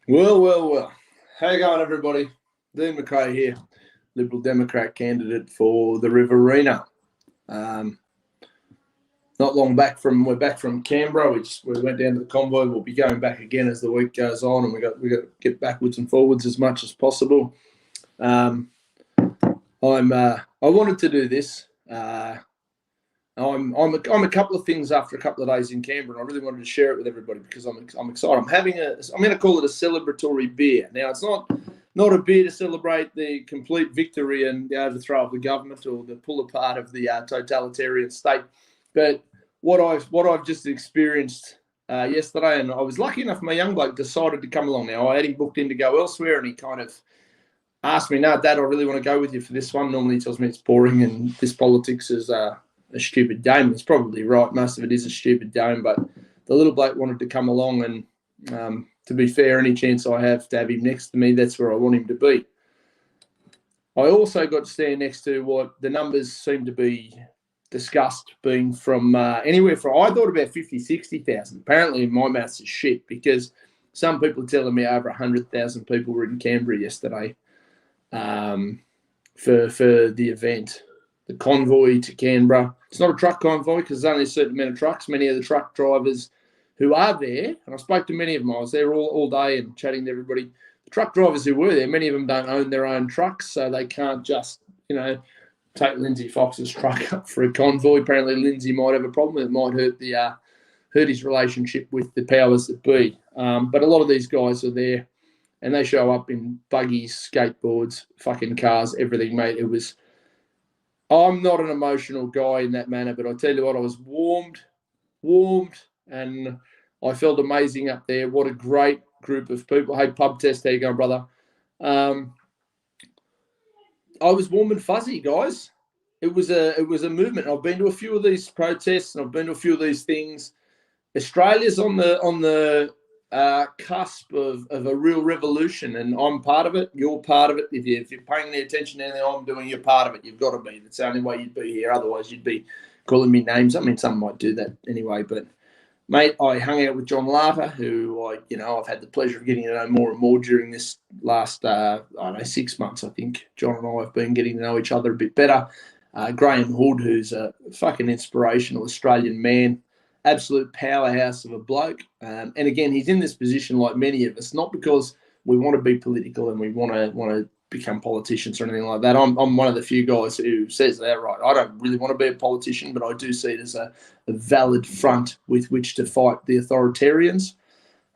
Well. How you going, everybody? Dean McRae here, Liberal Democrat candidate for the Riverina. Not long back we're back from Canberra. We went down to the convoy. We'll be going back again as the week goes on, and we got to get backwards and forwards as much as possible. I wanted to do this. I'm a couple of things after a couple of days in Canberra, and I really wanted to share it with everybody because I'm excited. I'm going to call it a celebratory beer. Now, it's not a beer to celebrate the complete victory and the overthrow of the government or the pull apart of the totalitarian state, but what I've just experienced yesterday, and I was lucky enough, my young bloke decided to come along. Now, I had him booked in to go elsewhere, and he kind of asked me, "No, Dad, I really want to go with you for this one." Normally he tells me it's boring and this politics is a stupid game. He's probably right. Most of it is a stupid game, but the little bloke wanted to come along, and to be fair, any chance I have to have him next to me, that's where I want him to be. I also got to stand next to what the numbers seem to be discussed being from anywhere from, I thought about 50, 60,000. Apparently my maths is shit because some people are telling me over 100,000 people were in Canberra yesterday for the event. The convoy to Canberra. It's not a truck convoy because there's only a certain amount of trucks. Many of the truck drivers who are there, and I spoke to many of them, I was there all day and chatting to everybody. The truck drivers who were there, many of them don't own their own trucks, so they can't just, take Lindsay Fox's truck up for a convoy. Apparently Lindsay might have a problem. It might hurt his relationship with the powers that be. But a lot of these guys are there, and they show up in buggies, skateboards, fucking cars, everything, mate. I'm not an emotional guy in that manner, but I tell you what, I was warmed, and I felt amazing up there. What a great group of people. Hey, Pub Test, how you going, brother? I was warm and fuzzy, guys. It was a movement. I've been to a few of these protests, and I've been to a few of these things. Australia's on the cusp of a real revolution, and I'm part of it. You're part of it. If you're paying any attention to anything I'm doing, you're part of it. You've got to be. That's the only way you'd be here. Otherwise, you'd be calling me names. I mean, some might do that anyway. But, mate, I hung out with John Larter, who I've had the pleasure of getting to know more and more during this last, 6 months, I think. John and I have been getting to know each other a bit better. Graham Hood, who's a fucking inspirational Australian man. Absolute powerhouse of a bloke. And again, he's in this position like many of us, not because we want to be political and we want to become politicians or anything like that. I'm one of the few guys who says that, right? I don't really want to be a politician, but I do see it as a valid front with which to fight the authoritarians.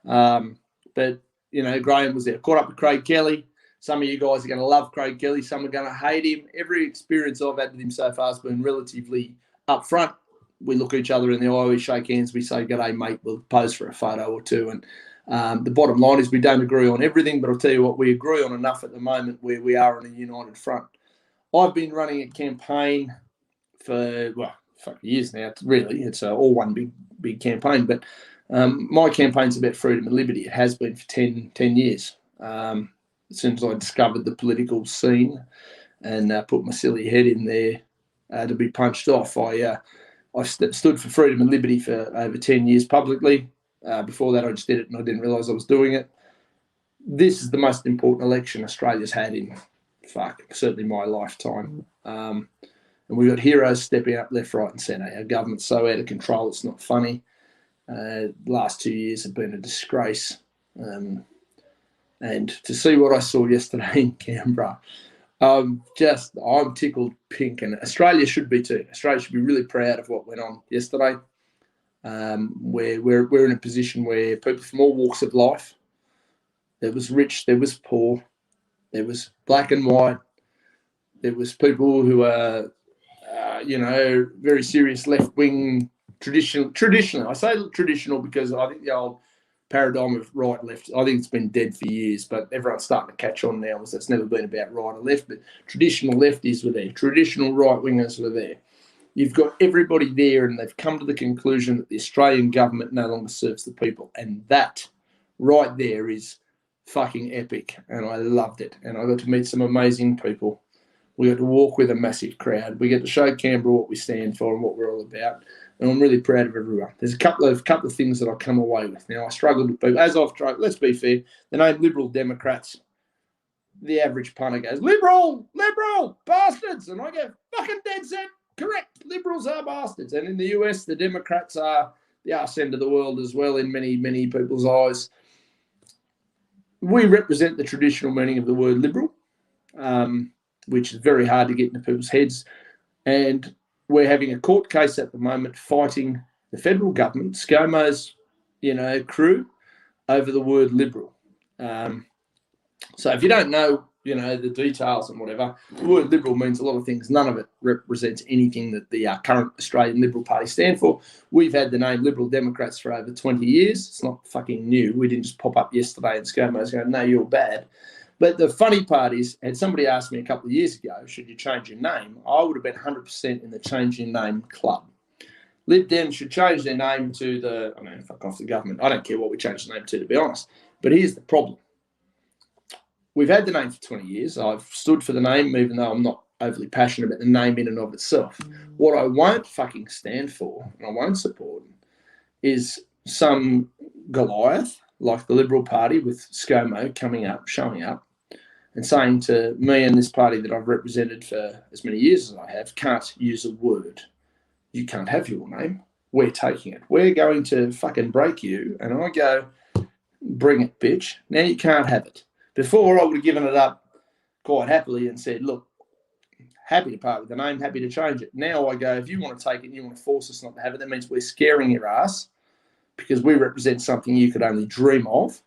But, Graham was there. Caught up with Craig Kelly. Some of you guys are going to love Craig Kelly. Some are going to hate him. Every experience I've had with him so far has been relatively upfront. We look at each other in the eye, we shake hands, we say, "G'day, mate," we'll pose for a photo or two. And the bottom line is we don't agree on everything, but I'll tell you what, we agree on enough at the moment where we are on a united front. I've been running a campaign for, years now. It's all one big campaign. But my campaign's about freedom and liberty. It has been for 10 years. As soon as I discovered the political scene and put my silly head in there to be punched off, I stood for freedom and liberty for over 10 years publicly. Before that, I just did it and I didn't realise I was doing it. This is the most important election Australia's had in, certainly my lifetime. And we've got heroes stepping up left, right and centre. Our government's so out of control, it's not funny. The last 2 years have been a disgrace. And to see what I saw yesterday in Canberra, I'm tickled pink, and Australia should be too. Australia should be really proud of what went on yesterday. We're in a position where people from all walks of life, there was rich, there was poor, there was black and white, there was people who are, very serious left-wing, traditional. I say traditional because I think the old paradigm of right left, I think it's been dead for years, but everyone's starting to catch on now because it's never been about right or left. But traditional lefties were there, traditional right wingers were there. You've got everybody there, and they've come to the conclusion that the Australian government no longer serves the people, and that right there is fucking epic, and I loved it. And I got to meet some amazing people. We got to walk with a massive crowd. We get to show Canberra what we stand for and what we're all about. And I'm really proud of everyone. There's a couple of things that I come away with. Now, I struggled with people. As I've tried, let's be fair, the name Liberal Democrats, the average punter goes, Liberal, bastards. And I go, fucking dead set, correct. Liberals are bastards. And in the US, the Democrats are the arse end of the world as well in many, many people's eyes. We represent the traditional meaning of the word liberal, which is very hard to get into people's heads. And we're having a court case at the moment fighting the federal government, ScoMo's, crew, over the word liberal. So if you don't know, the details and whatever, the word liberal means a lot of things. None of it represents anything that the current Australian Liberal Party stand for. We've had the name Liberal Democrats for over 20 years. It's not fucking new. We didn't just pop up yesterday and ScoMo's going, no, you're bad. But the funny part is, had somebody asked me a couple of years ago, should you change your name, I would have been 100% in the change your name club. Lib Dems should change their name to fuck off the government. I don't care what we change the name to be honest. But here's the problem. We've had the name for 20 years. I've stood for the name, even though I'm not overly passionate about the name in and of itself. What I won't fucking stand for, and I won't support, is some Goliath, like the Liberal Party with ScoMo showing up, and saying to me and this party that I've represented for as many years as I have, can't use a word. You can't have your name. We're taking it. We're going to fucking break you. And I go, bring it, bitch. Now you can't have it. Before, I would have given it up quite happily and said, look, happy to part with the name, happy to change it. Now I go, if you want to take it and you want to force us not to have it, that means we're scaring your ass because we represent something you could only dream of.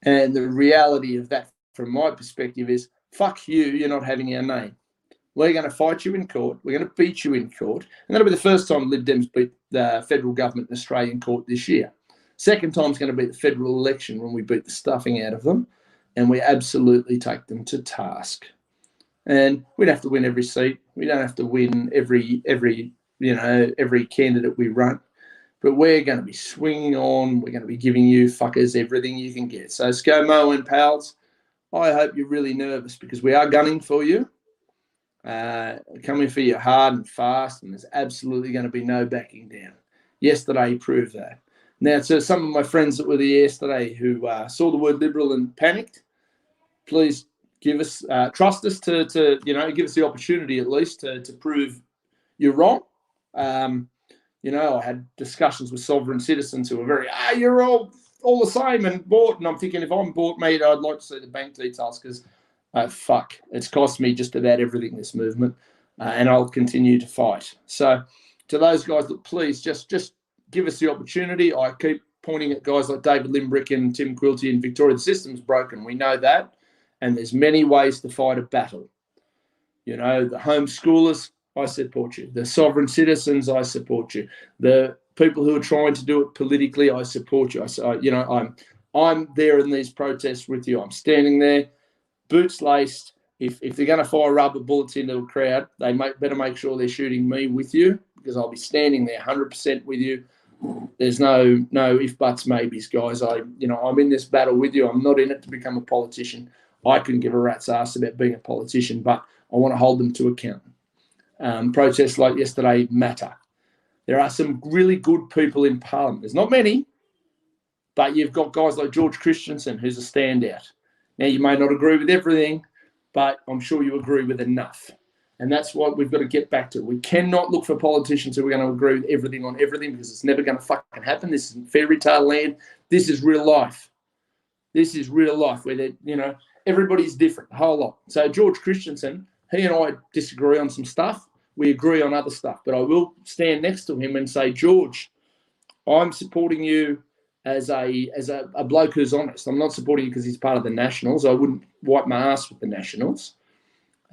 And the reality of that, from my perspective, is fuck you, you're not having our name. We're going to fight you in court. We're going to beat you in court. And that'll be the first time Lib Dems beat the federal government in Australian court this year. Second time is going to be the federal election when we beat the stuffing out of them. And we absolutely take them to task. And we don't have to win every seat. We don't have to win every candidate we run. But we're going to be swinging on. We're going to be giving you fuckers everything you can get. So ScoMo and pals, I hope you're really nervous because we are gunning for you. Coming for you hard and fast, and there's absolutely going to be no backing down. Yesterday proved that. Now, to some of my friends that were there yesterday who saw the word liberal and panicked, please give us, trust us to give us the opportunity at least to prove you're wrong. I had discussions with sovereign citizens who were very, you're all the same and bought. And I'm thinking, if I'm bought, mate, I'd like to see the bank details because, fuck, it's cost me just about everything, this movement, and I'll continue to fight. So to those guys, look, please just give us the opportunity. I keep pointing at guys like David Limbrick and Tim Quilty in Victoria. The system's broken. We know that. And there's many ways to fight a battle. The homeschoolers, I support you. The sovereign citizens, I support you. The people who are trying to do it politically, I support you. I'm there in these protests with you. I'm standing there, boots laced. If they're going to fire rubber bullets into a crowd, they better make sure they're shooting me with you because I'll be standing there 100% with you. There's no if, buts, maybes, guys. I'm in this battle with you. I'm not in it to become a politician. I couldn't give a rat's ass about being a politician, but I want to hold them to account. Protests like yesterday matter. There are some really good people in Parliament. There's not many, but you've got guys like George Christensen, who's a standout. Now, you may not agree with everything, but I'm sure you agree with enough. And that's what we've got to get back to. We cannot look for politicians who are going to agree with everything on everything because it's never going to fucking happen. This isn't fairy tale land. This is real life. This is real life where, everybody's different, a whole lot. So George Christensen, he and I disagree on some stuff. We agree on other stuff. But I will stand next to him and say, George, I'm supporting you as a bloke who's honest. I'm not supporting you because he's part of the Nationals. I wouldn't wipe my ass with the Nationals.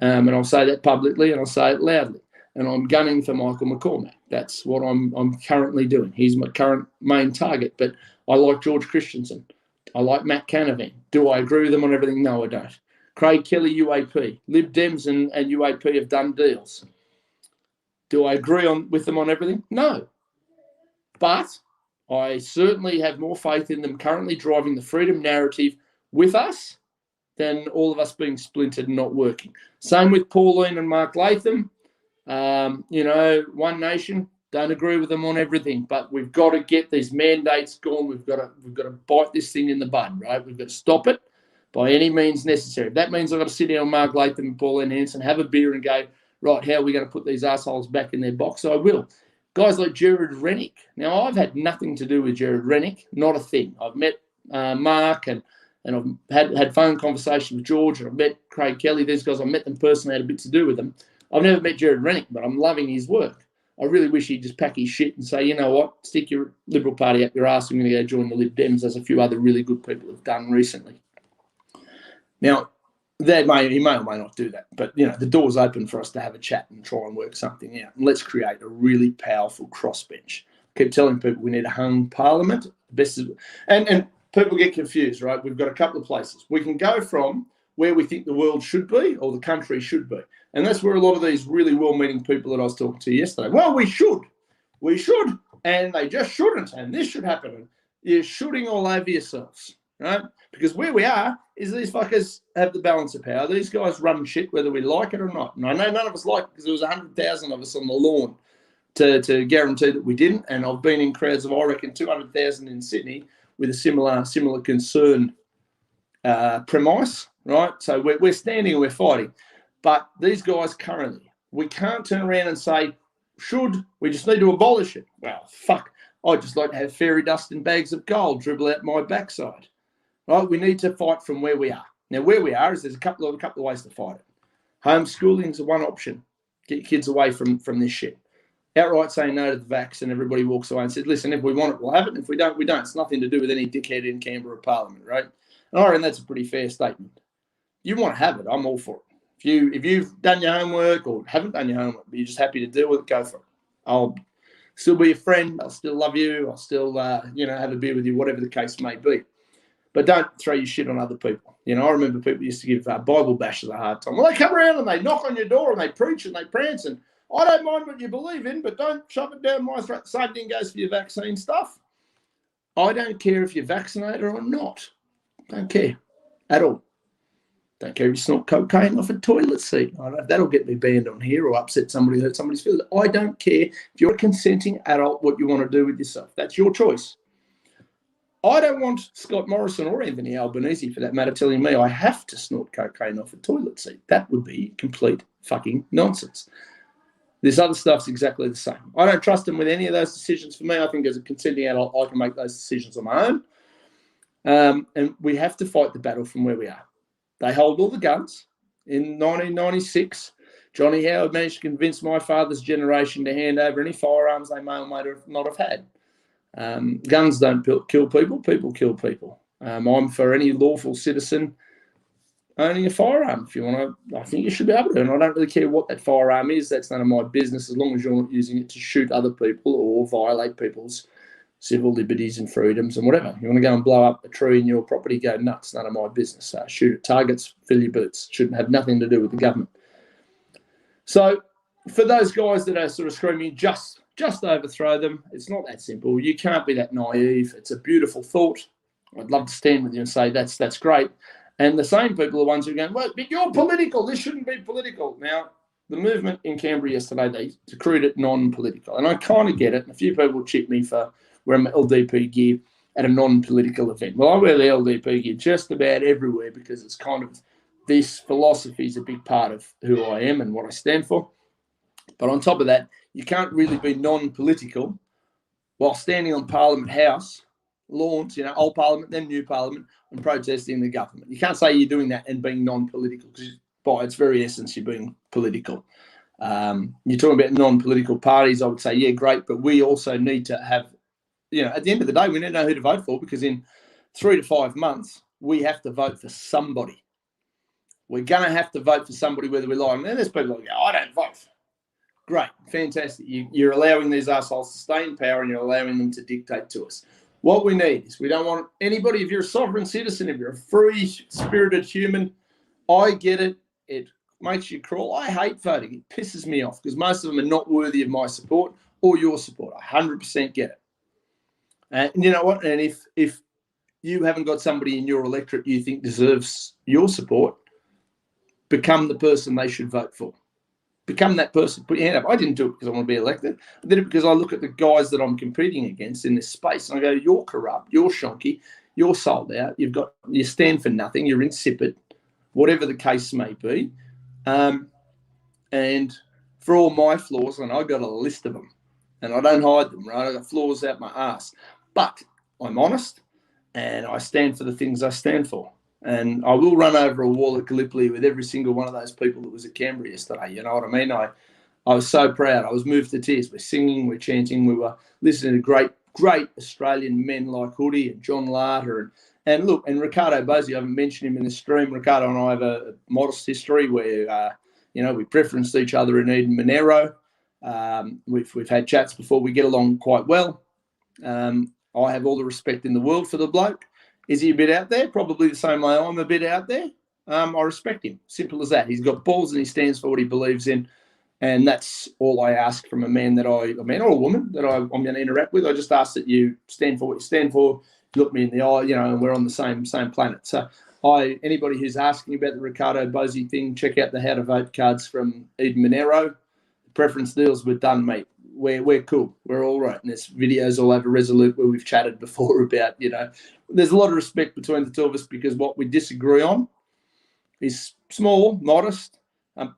And I'll say that publicly and I'll say it loudly. And I'm gunning for Michael McCormack. That's what I'm currently doing. He's my current main target. But I like George Christensen. I like Matt Canavan. Do I agree with them on everything? No, I don't. Craig Kelly, UAP. Lib Dems and UAP have done deals. Do I agree with them on everything? No. But I certainly have more faith in them currently driving the freedom narrative with us than all of us being splintered and not working. Same with Pauline and Mark Latham. One Nation, don't agree with them on everything, but we've got to get these mandates gone. We've got to bite this thing in the bud, right? We've got to stop it by any means necessary. If that means I've got to sit down with Mark Latham and Pauline Hanson, have a beer and go, right, how are we going to put these assholes back in their box? I will. Guys like Jared Rennick. Now, I've had nothing to do with Jared Rennick, not a thing. I've met Mark and I've had phone conversations with George, and I've met Craig Kelly. These guys, I've met them personally, had a bit to do with them. I've never met Jared Rennick, but I'm loving his work. I really wish he'd just pack his shit and say, you know what, stick your Liberal Party up your ass. I'm going to go join the Lib Dems, as a few other really good people have done recently. Now, he may or may not do that, but the door's open for us to have a chat and try and work something out. And let's create a really powerful crossbench. Keep telling people we need a hung parliament. And people get confused, right? We've got a couple of places. We can go from where we think the world should be or the country should be. And that's where a lot of these really well-meaning people that I was talking to yesterday, well, we should, and they just shouldn't, and this should happen. And you're shooting all over yourselves, right? Because where we are is these fuckers have the balance of power. These guys run shit whether we like it or not. And I know none of us like it because there was 100,000 of us on the lawn to guarantee that we didn't. And I've been in crowds of, I reckon, 200,000 in Sydney with a similar concern premise, right? So we're standing and we're fighting. But these guys currently, we can't turn around and say, we just need to abolish it. Well, fuck, I'd just like to have fairy dust and bags of gold dribble out my backside. Right? We need to fight from where we are. Now, where we are is there's a couple of ways to fight it. Homeschooling is one option. Get your kids away from this shit. Outright saying no to the vax, and everybody walks away and says, listen, if we want it, we'll have it. And if we don't, we don't. It's nothing to do with any dickhead in Canberra Parliament, right? And I reckon that's a pretty fair statement. You want to have it, I'm all for it. If you've done your homework or haven't done your homework, but you're just happy to deal with it, go for it. I'll still be your friend. I'll still love you. I'll still, have a beer with you, whatever the case may be. But don't throw your shit on other people. I remember people used to give Bible bashers a hard time. Well, they come around and they knock on your door and they preach and they prance, and I don't mind what you believe in, but don't shove it down my throat. Same thing goes for your vaccine stuff. I don't care if you're vaccinated or not. Don't care at all. Don't care if you snort cocaine off a toilet seat. I don't know if that'll get me banned on here or upset somebody, hurt somebody's feelings. I don't care if you're a consenting adult what you want to do with yourself. That's your choice. I don't want Scott Morrison or Anthony Albanese, for that matter, telling me I have to snort cocaine off a toilet seat. That would be complete fucking nonsense. This other stuff's exactly the same. I don't trust them with any of those decisions. For me, I think as a consenting adult, I can make those decisions on my own. And we have to fight the battle from where we are. They hold all the guns. In 1996, Johnny Howard managed to convince my father's generation to hand over any firearms they may or may not have had. Guns don't kill people. People kill people. I'm for any lawful citizen owning a firearm. If you want to, I think you should be able to. And I don't really care what that firearm is. That's none of my business, as long as you're not using it to shoot other people or violate people's civil liberties and freedoms and whatever. You want to go and blow up a tree in your property, go nuts. None of my business. Shoot at targets, fill your boots. Shouldn't have nothing to do with the government. So for those guys that are sort of screaming, just overthrow them, it's not that simple. You can't be that naive. It's a beautiful thought. I'd love to stand with you and say that's great. And the same people are the ones who are going, well, but you're political. This shouldn't be political. Now, the movement in Canberra yesterday, they decreed it non-political. And I kind of get it. And a few people chip me for wearing my LDP gear at a non-political event. Well, I wear the LDP gear just about everywhere because it's kind of, this philosophy is a big part of who I am and what I stand for. But on top of that, you can't really be non-political while standing on Parliament House lawns, old Parliament, then new Parliament, and protesting the government. You can't say you're doing that and being non-political because by its very essence, you're being political. You're talking about non-political parties, I would say, yeah, great, but we also need to have, at the end of the day, we need to know who to vote for because in 3 to 5 months, we have to vote for somebody. We're going to have to vote for somebody whether we like. And then there's people like, I don't vote. Great, fantastic. You're allowing these assholes to stay in power and you're allowing them to dictate to us. What we need is we don't want anybody, if you're a sovereign citizen, if you're a free-spirited human, I get it. It makes you crawl. I hate voting. It pisses me off because most of them are not worthy of my support or your support. I 100% get it. And you know what? And if you haven't got somebody in your electorate you think deserves your support, become the person they should vote for. Become that person. Put your hand up. I didn't do it because I want to be elected. I did it because I look at the guys that I'm competing against in this space and I go, you're corrupt, you're shonky, you're sold out, you stand for nothing, you're insipid, whatever the case may be. And for all my flaws, and I've got a list of them, and I don't hide them, right? I've got flaws out my ass. But I'm honest, and I stand for the things I stand for. And I will run over a wall at Gallipoli with every single one of those people that was at Canberra yesterday. You know what I mean? I was so proud. I was moved to tears. We're singing, we're chanting, we were listening to great Australian men like Hoodie and John Larter. And look, and Ricardo Buzzi, I haven't mentioned him in the stream. Ricardo and I have a modest history where, we preferenced each other in Eden Monero. We've had chats before. We get along quite well. I have all the respect in the world for the bloke. Is he a bit out there? Probably the same way I'm a bit out there. I respect him. Simple as that. He's got balls and he stands for what he believes in. And that's all I ask from a man or a woman that I'm going to interact with. I just ask that you stand for what you stand for, look me in the eye, and we're on the same planet. So anybody who's asking about the Ricardo Buzzi thing, check out the How to Vote cards from Eden Monero. Preference deals were done, mate. We're cool. We're all right. And there's videos all over Resolute where we've chatted before about, there's a lot of respect between the two of us because what we disagree on is small, modest.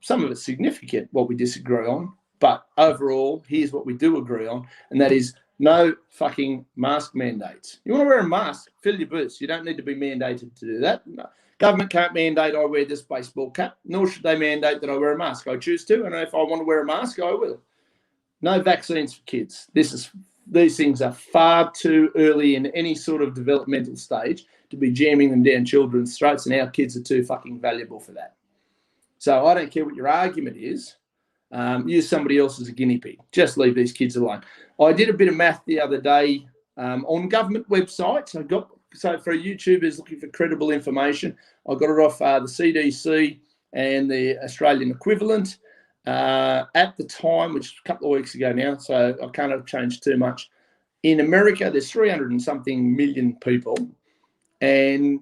Some of it's significant, what we disagree on. But overall, here's what we do agree on, and that is no fucking mask mandates. You want to wear a mask, fill your boots. You don't need to be mandated to do that. No. Government can't mandate I wear this baseball cap, nor should they mandate that I wear a mask. I choose to, and if I want to wear a mask, I will. No vaccines for kids. These things are far too early in any sort of developmental stage to be jamming them down children's throats, and our kids are too fucking valuable for that. So I don't care what your argument is. Use somebody else as a guinea pig. Just leave these kids alone. I did a bit of math the other day on government websites. So for YouTubers looking for credible information, I got it off the CDC and the Australian equivalent. At the time, which is a couple of weeks ago now, so I can't have changed too much. In America, there's 300 and something million people, and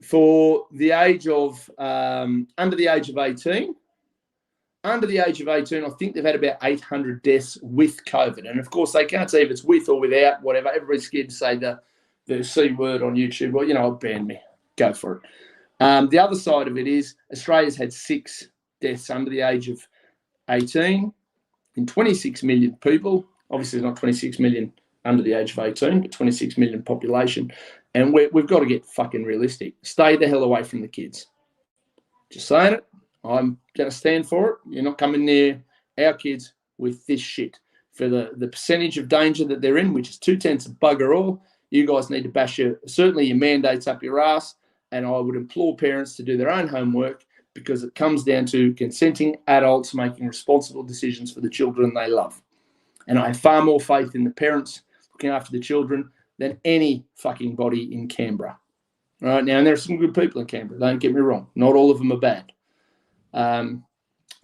for the age of under the age of 18, I think they've had about 800 deaths with COVID, and of course they can't say if it's with or without, whatever. Everybody's scared to say the C word on YouTube. Well, ban me, go for it. The other side of it is Australia's had 6 deaths under the age of 18 in 26 million people. Obviously, there's not 26 million under the age of 18, but 26 million population. And we've got to get fucking realistic. Stay the hell away from the kids. Just saying it. I'm going to stand for it. You're not coming near our kids with this shit. For the percentage of danger that they're in, which is 2/10 of bugger all, you guys need to bash your mandates up your ass. And I would implore parents to do their own homework, because it comes down to consenting adults making responsible decisions for the children they love. And I have far more faith in the parents looking after the children than any fucking body in Canberra. All right, now, and there are some good people in Canberra, don't get me wrong. Not all of them are bad.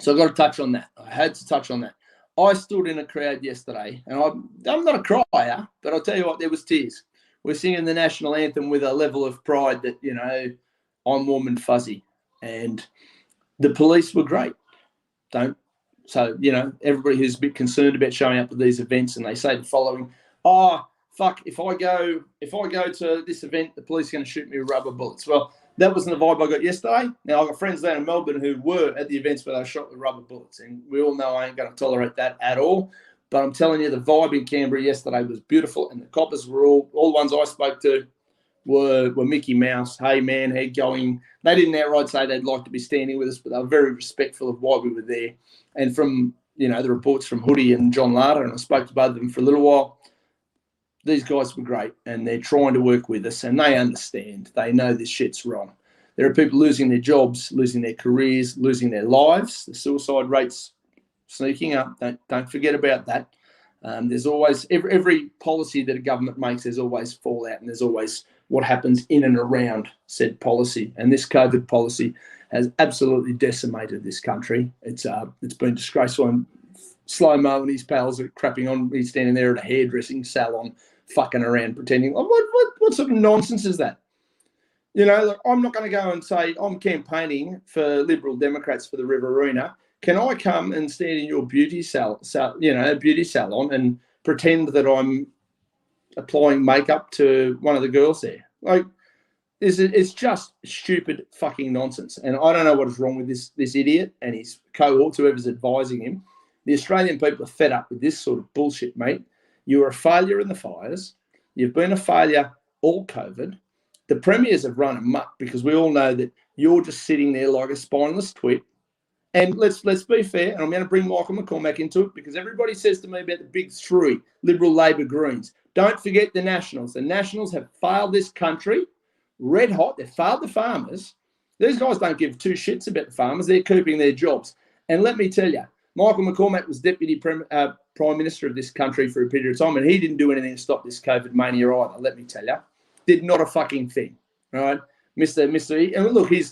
So I've got to touch on that. I had to touch on that. I stood in a crowd yesterday, and I'm not a crier, but I'll tell you what, there was tears. We're singing the national anthem with a level of pride that, I'm warm and fuzzy. And the police were great. So, everybody who's a bit concerned about showing up at these events and they say the following, if I go to this event, the police are going to shoot me with rubber bullets. Well, that wasn't the vibe I got yesterday. Now, I've got friends down in Melbourne who were at the events where they were shot with rubber bullets, and we all know I ain't going to tolerate that at all. But I'm telling you, the vibe in Canberra yesterday was beautiful, and the coppers were all the ones I spoke to were Mickey Mouse. Hey, man, how you going? They didn't outright say they'd like to be standing with us, but they were very respectful of why we were there. And from, the reports from Hoodie and John Larter, and I spoke to both of them for a little while, these guys were great, and they're trying to work with us, and they understand. They know this shit's wrong. There are people losing their jobs, losing their careers, losing their lives. The suicide rate's sneaking up. Don't forget about that. There's always, every policy that a government makes, there's always fallout, and there's always what happens in and around said policy. And this COVID policy has absolutely decimated this country. It's been disgraceful. And Slow-Mo and his pals are crapping on. He's standing there at a hairdressing salon fucking around pretending. What sort of nonsense is that? You know, look, I'm not going to go and say I'm campaigning for Liberal Democrats for the Riverina. Can I come and stand in your beauty beauty salon and pretend that I'm applying makeup to one of the girls there? Like, it's just stupid fucking nonsense. And I don't know what is wrong with this idiot and his cohorts, whoever's advising him. The Australian people are fed up with this sort of bullshit, mate. You are a failure in the fires. You've been a failure all COVID. The premiers have run amok because we all know that you're just sitting there like a spineless twit. And let's be fair, and I'm going to bring Michael McCormack into it because everybody says to me about the big three, Liberal, Labor, Greens. Don't forget the Nationals. The Nationals have failed this country red hot. They've failed the farmers. These guys don't give two shits about the farmers. They're keeping their jobs. And let me tell you, Michael McCormack was Deputy Prime Minister of this country for a period of time, and he didn't do anything to stop this COVID mania either, let me tell you. Did not a fucking thing, right? Mr. And look, his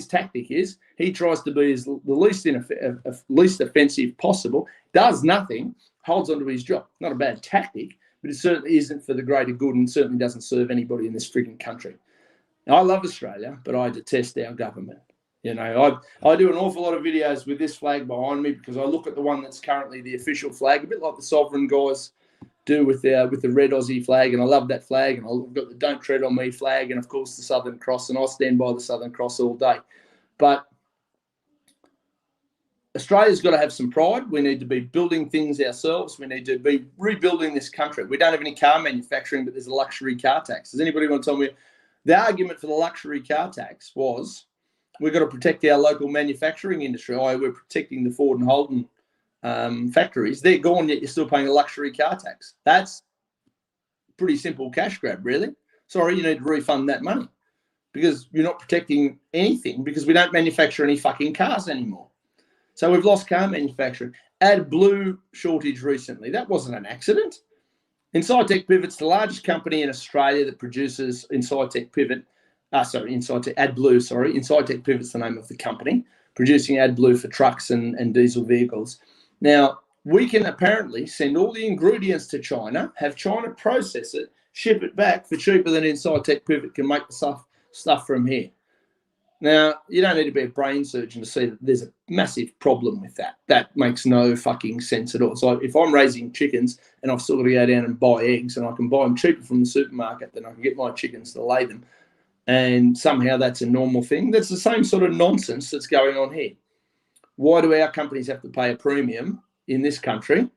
tactic is he tries to be the least offensive possible, does nothing, holds onto his job. Not a bad tactic, but it certainly isn't for the greater good and certainly doesn't serve anybody in this freaking country. Now, I love Australia, but I detest our government. You know, I do an awful lot of videos with this flag behind me because I look at the one that's currently the official flag, a bit like the sovereign guys do with the red Aussie flag, and I love that flag, and I've got the Don't Tread on Me flag, and of course the Southern Cross, and I stand by the Southern Cross all day. But Australia's got to have some pride. We need to be building things ourselves. We need to be rebuilding this country. We don't have any car manufacturing, but there's a luxury car tax. Does anybody want to tell me? The argument for the luxury car tax was we've got to protect our local manufacturing industry. We're protecting the Ford and Holden factories. They're gone, yet you're still paying a luxury car tax. That's pretty simple cash grab, really. Sorry, you need to refund that money because you're not protecting anything because we don't manufacture any fucking cars anymore. So we've lost car manufacturing. AdBlue shortage recently. That wasn't an accident. Incitec Pivot's the largest company in Australia that produces Incitec Pivot. AdBlue, sorry. Incitec Pivot's the name of the company, producing AdBlue for trucks and diesel vehicles. Now, we can apparently send all the ingredients to China, have China process it, ship it back for cheaper than Incitec Pivot can make the stuff from here. Now, you don't need to be a brain surgeon to see that there's a massive problem with that. That makes no fucking sense at all. So if I'm raising chickens and I've still got to go down and buy eggs and I can buy them cheaper from the supermarket than I can get my chickens to lay them, and somehow that's a normal thing, that's the same sort of nonsense that's going on here. Why do our companies have to pay a premium in this country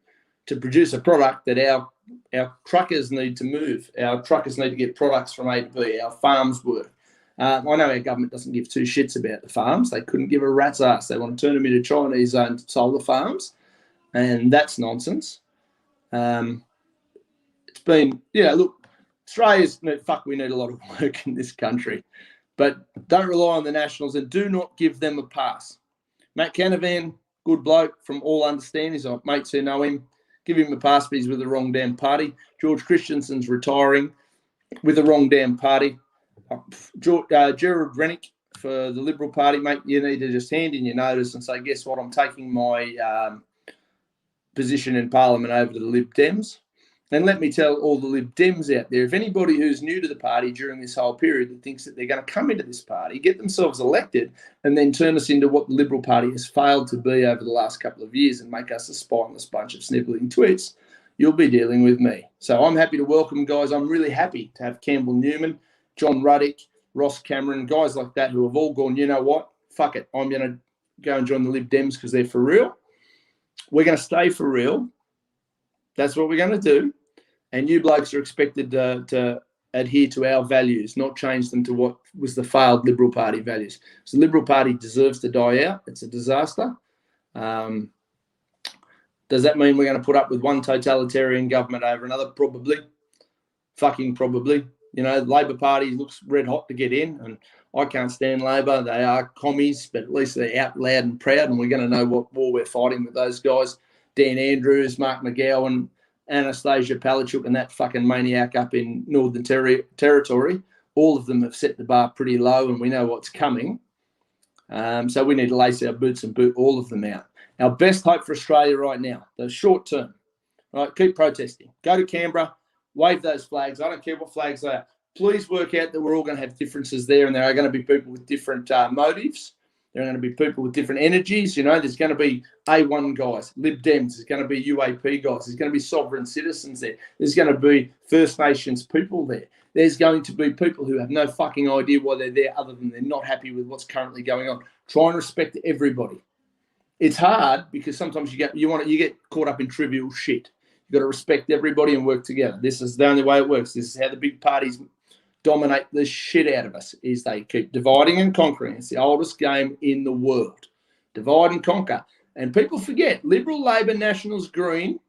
to produce a product that our truckers need to move? Our truckers need to get products from A to B. Our farms work. I know our government doesn't give two shits about the farms. They couldn't give a rat's ass. They want to turn them into Chinese-owned solar farms, and that's nonsense. It's been, look, Australia's, we need a lot of work in this country, but don't rely on the Nationals and do not give them a pass. Matt Canavan, good bloke from all understanding. He's got mates who know him. Give him a pass, but he's with the wrong damn party. George Christensen's retiring with the wrong damn party. Gerard Rennick for the Liberal Party, mate, you need to just hand in your notice and say, guess what, I'm taking my position in Parliament over to the Lib Dems. And let me tell all the Lib Dems out there, if anybody who's new to the party during this whole period that thinks that they're going to come into this party, get themselves elected, and then turn us into what the Liberal Party has failed to be over the last couple of years and make us a spineless bunch of snivelling twits, you'll be dealing with me. So I'm happy to welcome guys. I'm really happy to have Campbell Newman, John Ruddick, Ross Cameron, guys like that who have all gone, you know what, fuck it, I'm going to go and join the Lib Dems because they're for real. We're going to stay for real. That's what we're going to do. And you blokes are expected to adhere to our values, not change them to what was the failed Liberal Party values. So the Liberal Party deserves to die out. It's a disaster. Does that mean we're going to put up with one totalitarian government over another? Probably. Fucking probably. You know, the Labor Party looks red hot to get in, and I can't stand Labor. They are commies, but at least they're out loud and proud, and we're going to know what war we're fighting with those guys. Dan Andrews, Mark McGowan, Anastasia Palaszczuk, and that fucking maniac up in Northern Territory. All of them have set the bar pretty low, and we know what's coming. So we need to lace our boots and boot all of them out. Our best hope for Australia right now, the short term, right? Keep protesting. Go to Canberra. wave those flags. I don't care what flags they are. Please work out that we're all going to have differences there, and there are going to be people with different motives. There are going to be people with different energies. There's going to be A1 guys, Lib Dems. There's going to be UAP guys. There's going to be sovereign citizens there. There's going to be First Nations people there. There's going to be people who have no fucking idea why they're there other than they're not happy with what's currently going on. Try and respect everybody. It's hard because sometimes you get caught up in trivial shit. You've got to respect everybody and work together. This is the only way it works. This is how the big parties dominate the shit out of us, is they keep dividing and conquering. It's the oldest game in the world. Divide and conquer. And people forget, Liberal, Labor, Nationals, Green,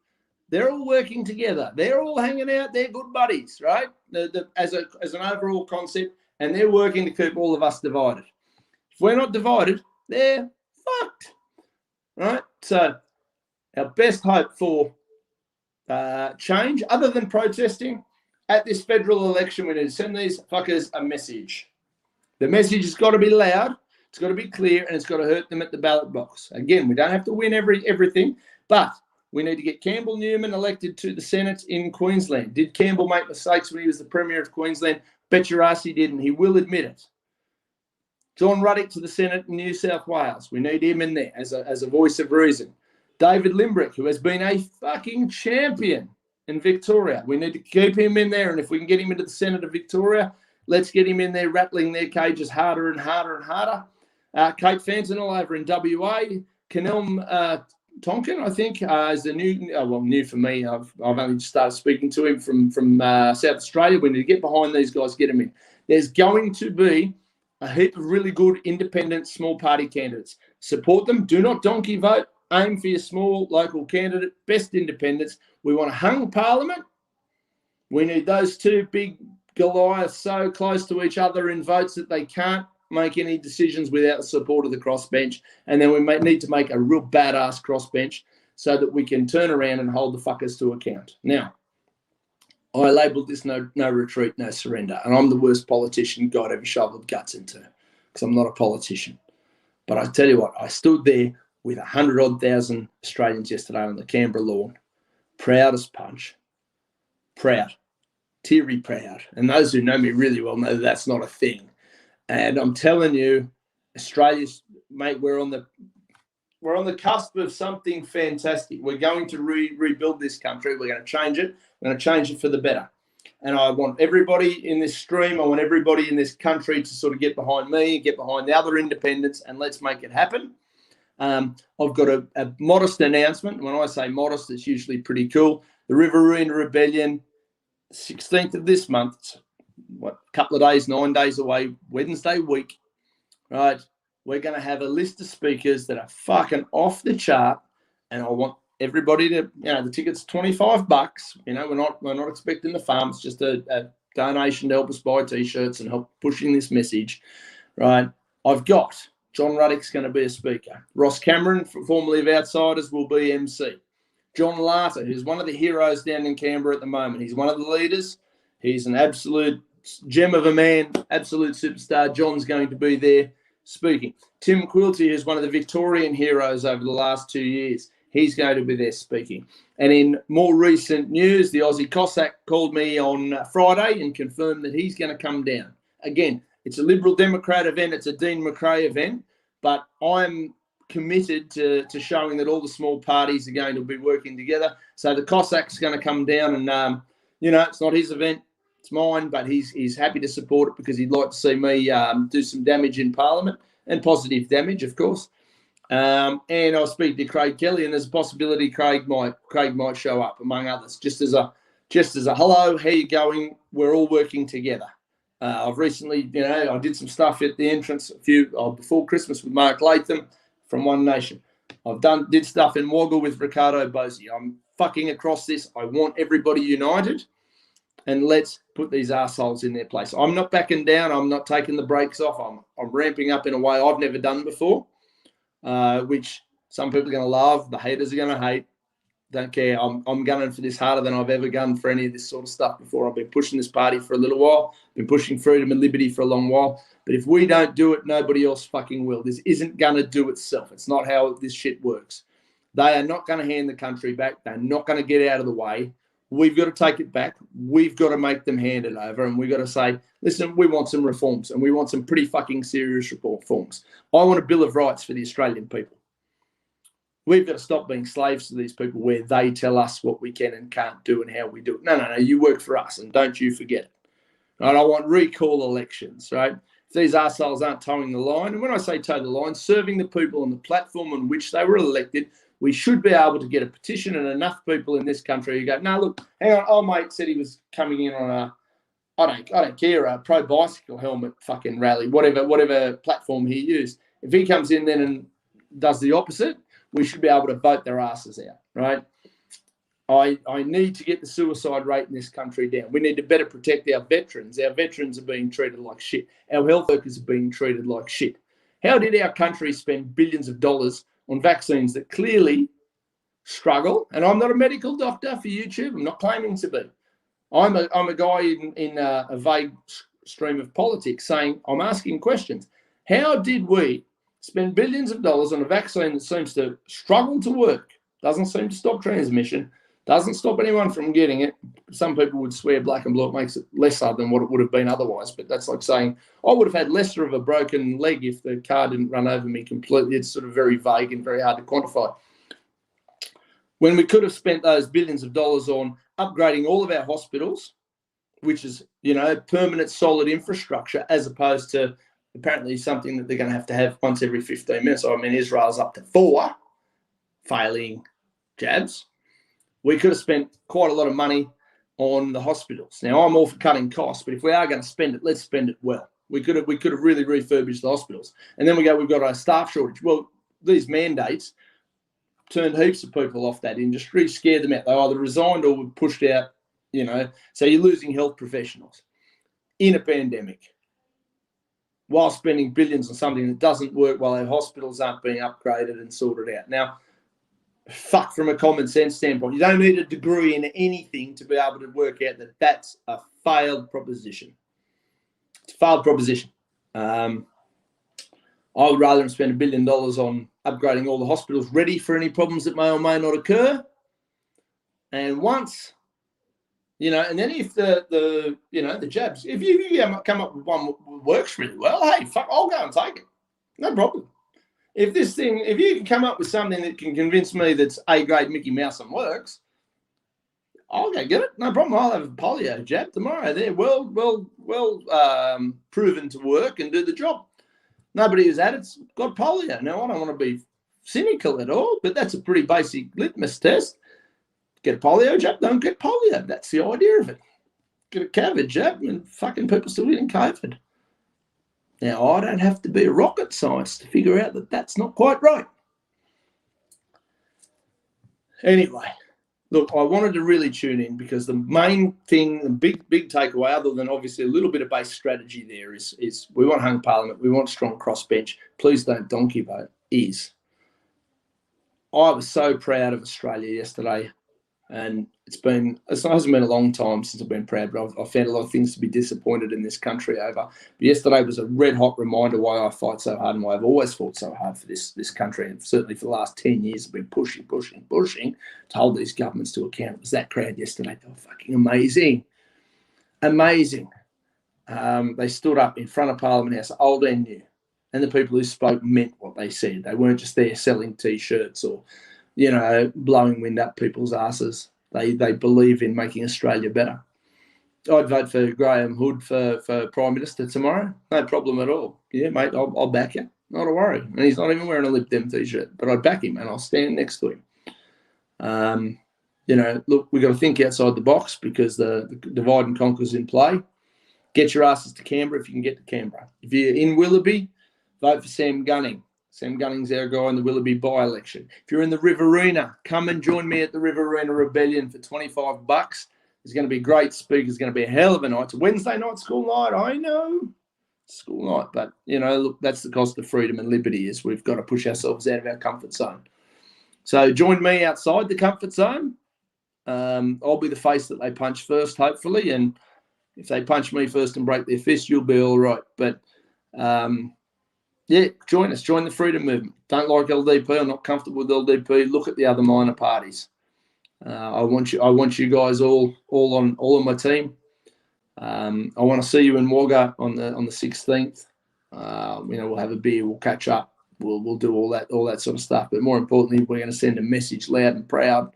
they're all working together. They're all hanging out. They're good buddies, right? As an overall concept, and they're working to keep all of us divided. If we're not divided, they're fucked, right? So our best hope for change, other than protesting, at this federal election, we need to send these fuckers a message. The message has got to be loud, it's got to be clear, and it's got to hurt them at the ballot box. Again, we don't have to win everything, but we need to get Campbell Newman elected to the Senate in Queensland. Did Campbell make mistakes when he was the Premier of Queensland? Bet your ass he didn't. He will admit it. John Ruddock to the Senate in New South Wales. We need him in there as a voice of reason. David Limbrick, who has been a fucking champion in Victoria. We need to keep him in there, and if we can get him into the Senate of Victoria, let's get him in there rattling their cages harder and harder and harder. Kate Fantinel over in WA. Canelm Tonkin, I think, is the new for me. I've only just started speaking to him from South Australia. We need to get behind these guys, get them in. There's going to be a heap of really good independent small party candidates. Support them. Do not donkey vote. Aim for your small local candidate, best independents. We want a hung parliament. We need those two big Goliaths so close to each other in votes that they can't make any decisions without the support of the crossbench. And then we need to make a real badass crossbench so that we can turn around and hold the fuckers to account. Now, I labelled this no retreat, no surrender. And I'm the worst politician God ever shoveled guts into, because I'm not a politician. But I tell you what, I stood there with 100,000 Australians yesterday on the Canberra lawn, proud as punch, proud, teary proud. And those who know me really well know that's not a thing. And I'm telling you, Australia's, mate, we're on the cusp of something fantastic. We're going to rebuild this country. We're going to change it. We're going to change it for the better. And I want everybody in this stream, I want everybody in this country to sort of get behind me, get behind the other independents, and let's make it happen. I've got a modest announcement. When I say modest, it's usually pretty cool. The Riverina Rebellion, 16th of this month, a couple of days, 9 days away, Wednesday week, right? We're going to have a list of speakers that are fucking off the chart, and I want everybody to, the ticket's $25. We're not expecting the farm. It's just a donation to help us buy T-shirts and help pushing this message, right? I've got John Ruddock's going to be a speaker. Ross Cameron, formerly of Outsiders, will be MC. John Larter, who's one of the heroes down in Canberra at the moment. He's one of the leaders. He's an absolute gem of a man, absolute superstar. John's going to be there speaking. Tim Quilty, who's one of the Victorian heroes over the last 2 years, he's going to be there speaking. And in more recent news, the Aussie Cossack called me on Friday and confirmed that he's going to come down. Again, it's a Liberal Democrat event. It's a Dean McRae event. But I'm committed to showing that all the small parties are going to be working together. So the Cossack's going to come down and, it's not his event. It's mine, but he's happy to support it because he'd like to see me do some damage in Parliament, and positive damage, of course. And I'll speak to Craig Kelly, and there's a possibility Craig might show up, among others, just as a hello, how you going? We're all working together. I've recently, I did some stuff at the entrance before Christmas with Mark Latham from One Nation. Did stuff in Wagga with Ricardo Bosi. I'm fucking across this. I want everybody united, and let's put these arseholes in their place. I'm not backing down. I'm not taking the brakes off. I'm ramping up in a way I've never done before, which some people are going to love. The haters are going to hate. Don't care. I'm gunning for this harder than I've ever gunned for any of this sort of stuff before. I've been pushing this party for a little while. Been pushing freedom and liberty for a long while. But if we don't do it, nobody else fucking will. This isn't going to do itself. It's not how this shit works. They are not going to hand the country back. They're not going to get out of the way. we've got to take it back. We've got to make them hand it over, and we've got to say, listen, we want some reforms, and we want some pretty fucking serious reforms. I want a Bill of Rights for the Australian people. We've got to stop being slaves to these people where they tell us what we can and can't do and how we do it. No, you work for us, and don't you forget it. Right? I want recall elections, right? If these arseholes aren't towing the line, and when I say toe the line, serving the people on the platform on which they were elected, we should be able to get a petition and enough people in this country who go, no, look, hang on, old mate said he was coming in on a, I don't care, a pro-bicycle helmet fucking rally, whatever platform he used. If he comes in then and does the opposite, we should be able to vote their asses out, right? I need to get the suicide rate in this country down. We need to better protect our veterans. Our veterans are being treated like shit. Our health workers are being treated like shit. How did our country spend billions of dollars on vaccines that clearly struggle? And I'm not a medical doctor for YouTube. I'm not claiming to be. I'm a guy in a vague stream of politics saying, I'm asking questions. How did we spend billions of dollars on a vaccine that seems to struggle to work, doesn't seem to stop transmission, doesn't stop anyone from getting it? Some people would swear black and blue it makes it lesser than what it would have been otherwise, but that's like saying I would have had lesser of a broken leg if the car didn't run over me completely. It's sort of very vague and very hard to quantify. When we could have spent those billions of dollars on upgrading all of our hospitals, which is, permanent solid infrastructure, as opposed to apparently something that they're going to have once every 15 minutes. I mean, Israel's up to 4 failing jabs. We could have spent quite a lot of money on the hospitals. Now, I'm all for cutting costs, but if we are going to spend it, let's spend it well. We could have really refurbished the hospitals. And then we've got a staff shortage. Well, these mandates turned heaps of people off that industry, scared them out. They either resigned or were pushed out, So you're losing health professionals in a pandemic while spending billions on something that doesn't work, while our hospitals aren't being upgraded and sorted out. Now, fuck, from a common sense standpoint, you don't need a degree in anything to be able to work out that that's a failed proposition. It's a failed proposition. I would rather spend $1 billion on upgrading all the hospitals ready for any problems that may or may not occur. And once, and then if the jabs, if you come up with one that works really well, hey, fuck, I'll go and take it. No problem. If you can come up with something that can convince me that's A-grade Mickey Mouse and works, I'll go get it. No problem. I'll have a polio jab tomorrow. They're well proven to work and do the job. Nobody who's had it's got polio. Now, I don't want to be cynical at all, but that's a pretty basic litmus test. Get a polio jab, don't get polio. That's the idea of it. Get a COVID jab and fucking people still getting COVID. Now, I don't have to be a rocket scientist to figure out that that's not quite right. Anyway, look, I wanted to really tune in because the main thing, the big takeaway, other than obviously a little bit of base strategy there, is we want hung parliament, we want strong crossbench, please don't donkey vote, is I was so proud of Australia yesterday. And it hasn't been a long time since I've been proud, but I've found a lot of things to be disappointed in this country over. But yesterday was a red hot reminder why I fight so hard and why I've always fought so hard for this country. And certainly for the last 10 years, I've been pushing to hold these governments to account. It was that crowd yesterday. They were fucking amazing. Amazing. They stood up in front of Parliament House, old and new. And the people who spoke meant what they said. They weren't just there selling T-shirts or blowing wind up people's asses. They believe in making Australia better. I'd vote for Graham Hood for Prime Minister tomorrow. No problem at all. Yeah, mate, I'll back you. Not a worry. And he's not even wearing a Lib Dem T-shirt, but I'd back him and I'll stand next to him. Look, we've got to think outside the box because the divide and conquer's in play. Get your asses to Canberra if you can get to Canberra. If you're in Willoughby, vote for Sam Gunning. Sam Gunning's our guy in the Willoughby by-election. If you're in the Riverina, come and join me at the Riverina Rebellion for $25. There's going to be great speakers. It's going to be a hell of a night. It's a Wednesday night school night. I know. School night. But, look, that's the cost of freedom and liberty is we've got to push ourselves out of our comfort zone. So join me outside the comfort zone. I'll be the face that they punch first, hopefully. And if they punch me first and break their fist, you'll be all right. But, join us. Join the freedom movement. Don't like LDP. I'm not comfortable with LDP. Look at the other minor parties. I want you guys all on my team. I want to see you in Wagga on the 16th. We'll have a beer, we'll catch up, we'll do all that sort of stuff. But more importantly, we're going to send a message loud and proud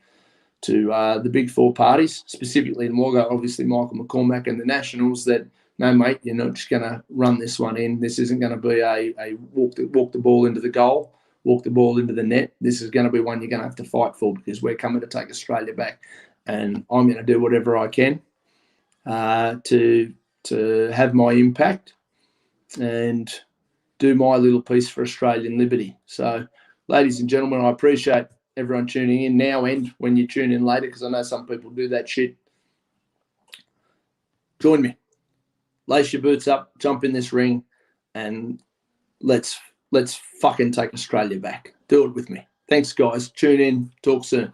to the big four parties, specifically in Wagga, obviously Michael McCormack and the Nationals, that no, mate, you're not just going to run this one in. This isn't going to be a walk the ball into the goal, walk the ball into the net. This is going to be one you're going to have to fight for, because we're coming to take Australia back, and I'm going to do whatever I can to have my impact and do my little piece for Australian liberty. So, ladies and gentlemen, I appreciate everyone tuning in now and when you tune in later, because I know some people do that shit. Join me. Lace your boots up, jump in this ring, and let's fucking take Australia back. Do it with me. Thanks, guys. Tune in. Talk soon.